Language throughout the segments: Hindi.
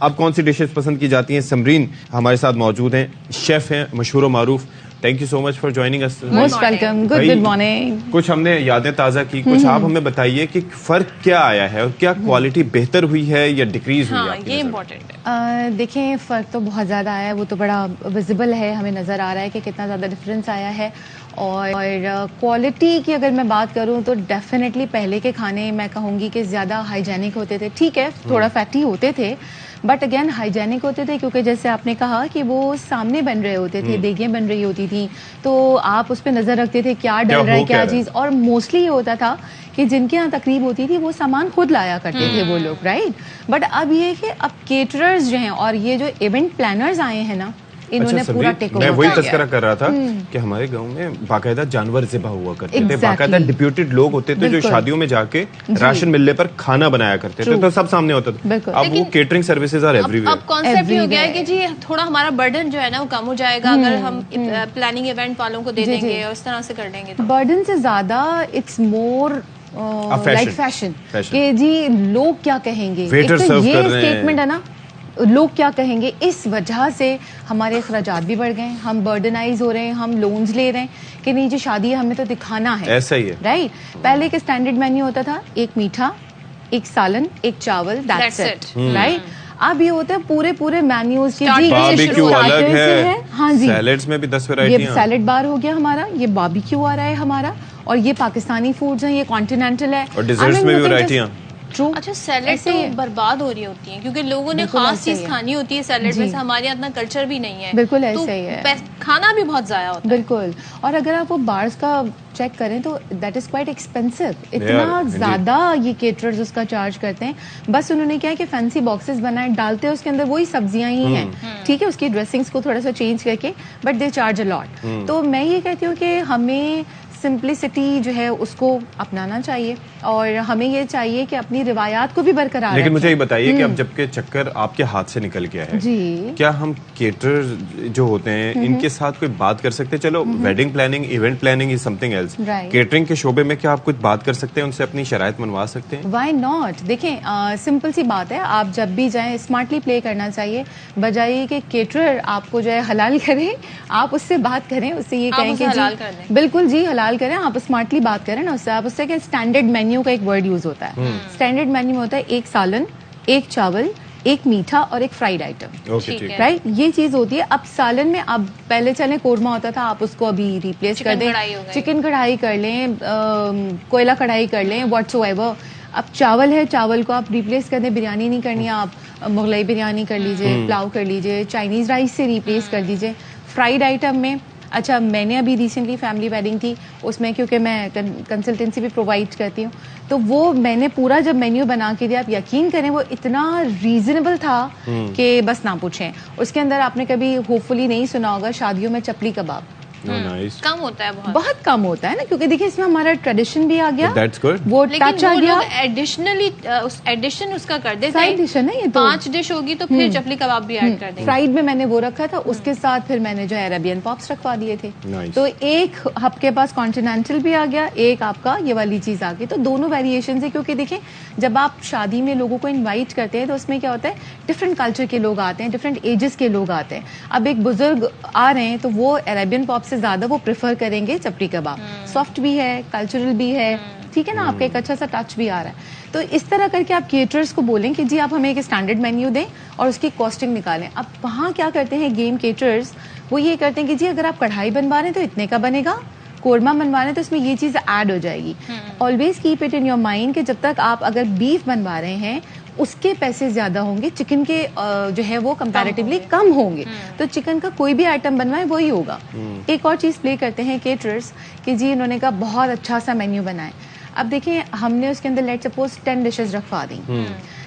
आप कौन सी डिशेस पसंद की जाती हैं? समरीन हमारे साथ मौजूद हैं, शेफ हैं मशहूर मारूफ। Thank you so much for joining us. Most welcome. Good morning. कुछ हमने यादें ताज़ा की, कुछ आप हमें बताइए कि फ़र्क क्या आया है और क्या क्वालिटी बेहतर हुई है या डिक्रीज हुई है? हाँ, ये इम्पोर्टेंट है। देखें, फ़र्क तो बहुत ज़्यादा आया है, वो तो बड़ा विजिबल है, हमें नज़र आ रहा है कि कितना ज़्यादा डिफरेंस आया है। और क्वालिटी की अगर मैं बात करूं तो डेफिनेटली पहले के खाने मैं कहूँगी कि ज़्यादा हाइजेनिक होते थे। ठीक है, थोड़ा फैटी होते थे, बट अगेन हाइजेनिक होते थे, क्योंकि जैसे आपने कहा कि वो सामने बन रहे होते थे, देगियाँ बन रही होती थी, तो आप उस पर नज़र रखते थे क्या डल रहा है, क्या चीज़। और मोस्टली ये होता था कि जिनके यहाँ तकरीब होती थी वो सामान खुद लाया करते थे वो लोग, राइट। बट अब ये कि अब केटरर्स जो हैं और ये जो इवेंट प्लानर्स आए हैं ना, इन्होंने पूरा टेक ओवर। मैं वही तज़किरा कर रहा था कि हमारे गांव में बाकायदा जानवर ज़िबा हुआ करते थे, बाकायदा डिप्यूटेड लोग होते थे जो शादियों में जाके राशन मिलने पर खाना बनाया करते थे, तो सब सामने होता था। अब वो केटरिंग सर्विसेज आर एवरीवेयर। अब कॉन्सेप्ट ये हो गया है कि जी थोड़ा हमारा बर्डन जो है ना वो कम हो जाएगा अगर हम प्लानिंग इवेंट वालों को दे देंगे और इस तरह से कर देंगे। तो बर्डन से ज्यादा इट्स मोर लाइक फैशन कि जी लोग क्या कहेंगे। एक तो ये स्टेटमेंट है ना, लोग क्या कहेंगे, इस वजह से हमारे अखराजात भी बढ़ गए, हम बर्डनाइज हो रहे हैं, हम लोन्स ले रहे हैं कि नहीं जी शादी है हमें तो दिखाना है, ऐसा ही है, राइट। पहले के स्टैंडर्ड मेन्यू होता था एक मीठा, एक सालन, एक चावल, दैट्स इट, राइट। अब ये होता है पूरे पूरे मेन्यूज के जी, बारबेक्यू अलग है, हाँ जी, सैलेड्स में भी 10 वैरायटियां, ये सैलेड बार हो गया हमारा, ये बारबेक्यू आ रहा है हमारा, और ये पाकिस्तानी फूड्स हैं, ये कॉन्टिनेंटल है, और डिजर्ट्स में भी वैरायटियां। अच्छा, सैलेड तो बर्बाद हो रही होती हैं क्योंकि लोगों ने खास चीज खानी होती है सैलेड में से, हमारे यहाँ इतना कल्चर भी नहीं है। बिल्कुल ऐसा ही है, खाना भी बहुत जाया होता है। बिल्कुल। और अगर आप वो बार्स का चेक करें तो दैट इज क्वाइट एक्सपेंसिव, इतना ज्यादा ये केटरर्स उसका चार्ज करते हैं। बस उन्होंने क्या है कि फैंसी बॉक्सेस बनाए, डालते हैं उसके अंदर वही सब्जियां ही हैं, ठीक है, उसकी ड्रेसिंग्स को थोड़ा सा चेंज करके, but they charge a lot. तो मैं ये कहती हूँ कि हमें सिंप्लिसिटी जो है उसको अपनाना चाहिए और हमें ये चाहिए कि अपनी रिवायात को भी बरकरार। लेकिन मुझे ये बताइए कि अब जबकि चक्कर आपके हाथ से निकल गया है जी, क्या हम केटर जो होते हैं इनके साथ कोई बात कर सकते हैं? चलो wedding planning, event planning is something else, catering के शोबे में क्या आप कुछ बात कर सकते हैं, उनसे अपनी शराइत मनवा सकते हैं? Why not. देखें, सिंपल सी बात है, आप जब भी जाएं स्मार्टली प्ले करना चाहिए, बजाय कि केटरर आपको जो है हलाल करे, आप उससे बात करें, उससे ये कहें कि जी बिल्कुल जी हलाल करें, आप स्मार्टली बात करें ना उससे। आप उससे क्या, स्टैंडर्ड मेन्यू का एक वर्ड यूज होता है, स्टैंडर्ड मेन्यू होता है एक सालन, एक चावल, एक मीठा और एक फ्राइड आइटम, राइट। ये चीज होती है। अब सालन में अब पहले चले कोरमा होता था, आप उसको अभी रिप्लेस कर दें, चिकन कढ़ाई कर लें, कोयला कढ़ाई कर लें, व्हाटसोएवर। अब चावल है, चावल को आप रिप्लेस कर दें, बिरयानी नहीं करनी है, आप मुगलाई बिरयानी कर लीजिए, पुलाव कर लीजिए, चाइनीज राइस से रिप्लेस कर दीजिए। फ्राइड आइटम में अच्छा, मैंने अभी रिसेंटली फैमिली वेडिंग थी, उसमें क्योंकि मैं कंसल्टेंसी भी प्रोवाइड करती हूँ, तो वो मैंने पूरा जब मेन्यू बना के दिया, आप यकीन करें वो इतना रीजनेबल था कि बस ना पूछें। उसके अंदर आपने कभी होपफुली नहीं सुना होगा शादियों में चपली कबाब, कम होता है, बहुत कम होता है ना, क्योंकि देखिए इसमें हमारा ट्रेडिशन भी आ गया, वो टच आ गया। एडिशनली एडिशन उसका कर देते हैं, साइड डिश है ना ये, तो 5 डिश होगी तो फिर चपली कबाब भी ऐड कर देंगे। फ्राइड में मैंने वो रखा था, उसके साथ फिर मैंने जो अरेबियन पॉप्स रखवा दिए थे। तो एक आपके पास कॉन्टिनेंटल भी आ गया, एक आपका ये वाली चीज आ गई, तो दोनों वेरिएशन है। क्योंकि देखिए जब आप शादी में लोगों को इन्वाइट करते हैं तो उसमें क्या होता है, डिफरेंट कल्चर के लोग आते हैं, डिफरेंट एजेस के लोग आते हैं। अब एक बुजुर्ग आ रहे हैं तो वो अरेबियन पॉप से ज्यादा वो प्रेफर करेंगे चपटी कबाब, सॉफ्ट भी है, कल्चरल भी है, ठीक है ना, आपका एक अच्छा सा टच भी आ रहा है। तो इस तरह करके आप केटरर्स को बोलें कि जी आप हमें एक स्टैंडर्ड मेन्यू दें और उसकी कॉस्टिंग निकालें। अब वहाँ क्या करते हैं गेम केटरर्स, वो ये करते हैं कि जी अगर आप कढ़ाई बनवा रहे हैं तो इतने का बनेगा, कोरमा बनवा रहे हैं तो इसमें ये चीज ऐड हो जाएगी। Always keep it in your mind कि जब तक आप अगर बीफ बनवा रहे हैं उसके पैसे ज्यादा होंगे, चिकन के जो है वो कंपैरेटिवली कम होंगे, तो चिकन का कोई भी आइटम बनवाए वही होगा। एक और चीज प्ले करते हैं केटरर्स कि जी इन्होंने कहा बहुत अच्छा सा मेन्यू बनाए। अब देखिए हमने उसके अंदर लेट सपोज 10 डिशेस रखवा दी,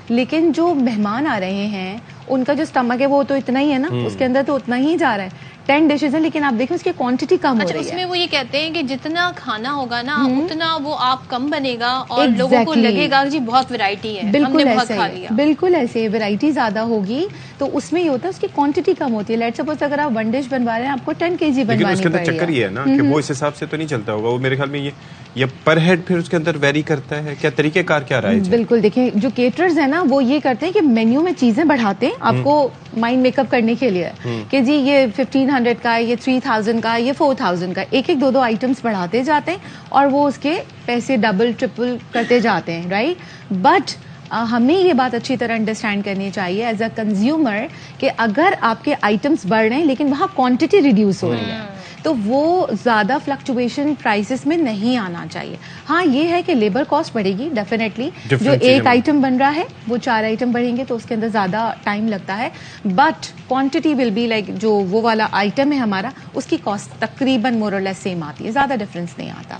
लेकिन जो मेहमान आ रहे हैं उनका जो स्टमक है वो तो इतना ही है ना, उसके अंदर तो उतना ही जा रहा है। 10 डिशेज हैं लेकिन आप देखें उसकी क्वांटिटी कम हो रही है। उसमें वो ये कहते हैं कि जितना खाना होगा ना उतना वो आप कम बनेगा और लोगों को लगेगा जी बहुत वैरायटी है, बिल्कुल हमने बहुत ऐसे खा लिया। बिल्कुल ऐसे वैरायटी ज्यादा होगी तो उसमें ये होता है उसकी क्वांटिटी कम होती है। लेट सपोज अगर आप 1 डिश बनवा रहे हैं आपको 10 kg बनवानी पड़ेगी। लेकिन उसके अंदर चक्कर ये है ना कि वो इस हिसाब से तो नहीं चलता होगा, वो मेरे ख्याल में ये ये पर हेड फिर उसके अंदर वेरी करता है क्या? तरीकेकार क्या रहा है? बिल्कुल, देखिए जो केटरर्स है ना वो ये करते हैं कि मेन्यू में चीजें बढ़ाते हैं आपको माइंड मेकअप करने के लिए कि जी ये 1500 का है, ये 3000 का है, ये 4000 का, एक एक दो आइटम्स बढ़ाते जाते हैं और वो उसके पैसे डबल ट्रिपल करते जाते हैं, राइट? बट हमें ये बात अच्छी तरह अंडरस्टैंड करनी चाहिए एज अ कंज्यूमर कि अगर आपके आइटम्स बढ़ रहे हैं लेकिन वहाँ क्वांटिटी रिड्यूस हो रही है तो वो ज्यादा फ्लक्चुएशन प्राइसेस में नहीं आना चाहिए। हाँ ये है कि लेबर कॉस्ट बढ़ेगी डेफिनेटली, जो एक आइटम बन रहा है वो 4 आइटम बढ़ेंगे तो उसके अंदर ज्यादा टाइम लगता है, but quantity will be like जो वो वाला आइटम है हमारा उसकी कॉस्ट तकरीबन मोर और लेस सेम आती है, ज्यादा डिफरेंस नहीं आता।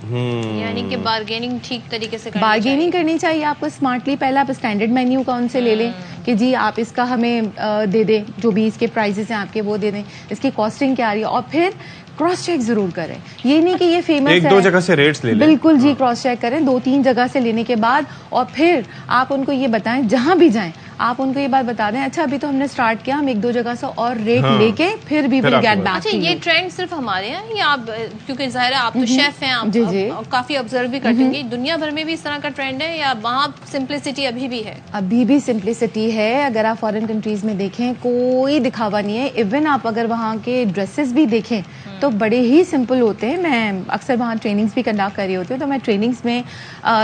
यानी कि बार्गेनिंग ठीक तरीके से बार्गेनिंग करनी चाहिए आपको स्मार्टली। पहले आप स्टैंडर्ड मेन्यू का उनसे ले लें कि जी आप इसका हमें दे दें, जो भी इसके प्राइसेस हैं आपके वो दे दें, इसकी कॉस्टिंग क्या आ रही है, और फिर क्रॉस चेक जरूर करें। ये नहीं कि ये फेमस है, 1-2 जगह से रेट्स ले लें। बिल्कुल जी, क्रॉस चेक करें 2-3 जगह से लेने के बाद, और फिर आप उनको ये बताएं जहां भी जाएं आप उनको ये बात बता दें, अच्छा अभी तो हमने स्टार्ट किया, हम 1-2 जगह से और रेट लेके फिर भी विल गेट बैक। अच्छा ये ट्रेंड सिर्फ हमारे यहाँ या आप, क्योंकि जाहिर है आप तो शेफ हैं, आप काफी ऑब्जर्व भी करते होंगे, दुनिया भर में भी इस तरह का ट्रेंड है या वहाँ सिंप्लिसिटी अभी भी है? अभी भी सिंप्लिसिटी है। अगर आप फॉरेन कंट्रीज में देखें कोई दिखावा नहीं है, इवन आप अगर वहाँ के ड्रेसेस भी देखें तो बड़े ही सिंपल होते हैं। मैं अक्सर वहाँ ट्रेनिंग्स भी कंडक्ट कर रही होती हूँ तो मैं ट्रेनिंग्स में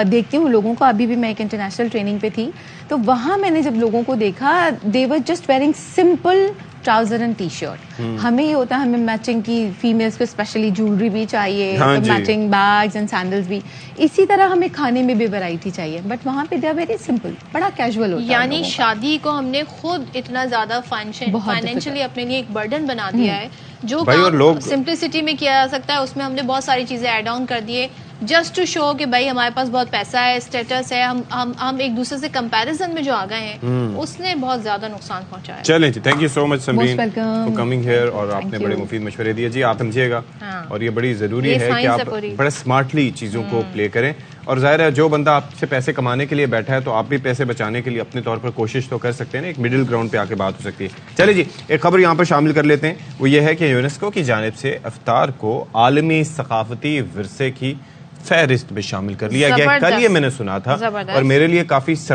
देखती हूँ लोगों को। अभी भी मैं एक इंटरनेशनल ट्रेनिंग पे थी तो वहाँ मैंने जब लोगों को देखा they were just wearing simple trouser and T shirt. हमें ये होता है हमें मैचिंग की, फीमेल्स को स्पेशली ज्वेलरी भी चाहिए, मैचिंग बैग्स एंड सैंडल्स भी, इसी तरह हमें खाने में भी वैरायटी चाहिए, बट वहाँ पे दे आर वेरी सिंपल, बड़ा कैजुअल होता है। यानी शादी को हमने खुद इतना ज्यादा फाइनेंशियली अपने लिए एक बर्डन बना दिया है, जो काम सिंप्लिसिटी में किया जा सकता है उसमें हमने बहुत सारी चीजें ऐड ऑन कर दिए जस्ट टू शो कि भाई हमारे पास बहुत पैसा है, स्टेटस है, हम एक दूसरे से कंपैरिजन में जो आ गए हैं उसने बहुत ज्यादा नुकसान पहुंचाया है। चलें जी, thank you so much Samreen for coming here, और आपने बड़े मुफीद मशवरे दिए जी। आप समझिएगा और ये बड़ी जरूरी है कि आप बड़े स्मार्टली चीजों को प्ले करें, और जाहिर है जो बंदा आपसे पैसे कमाने के लिए बैठा है तो आप भी पैसे बचाने के लिए अपने तौर पर कोशिश तो कर सकते हैं ना, एक मिडिल ग्राउंड पे आके बात हो सकती है। चलिए जी, एक खबर यहाँ पर शामिल कर लेते हैं, वो ये है कि यूनेस्को की जानिब से इफ्तार को आलमी सकाफती विरसे की फहरिस्त में शामिल कर लिया गया। कल ये मैंने सुना था और मेरे लिए काफी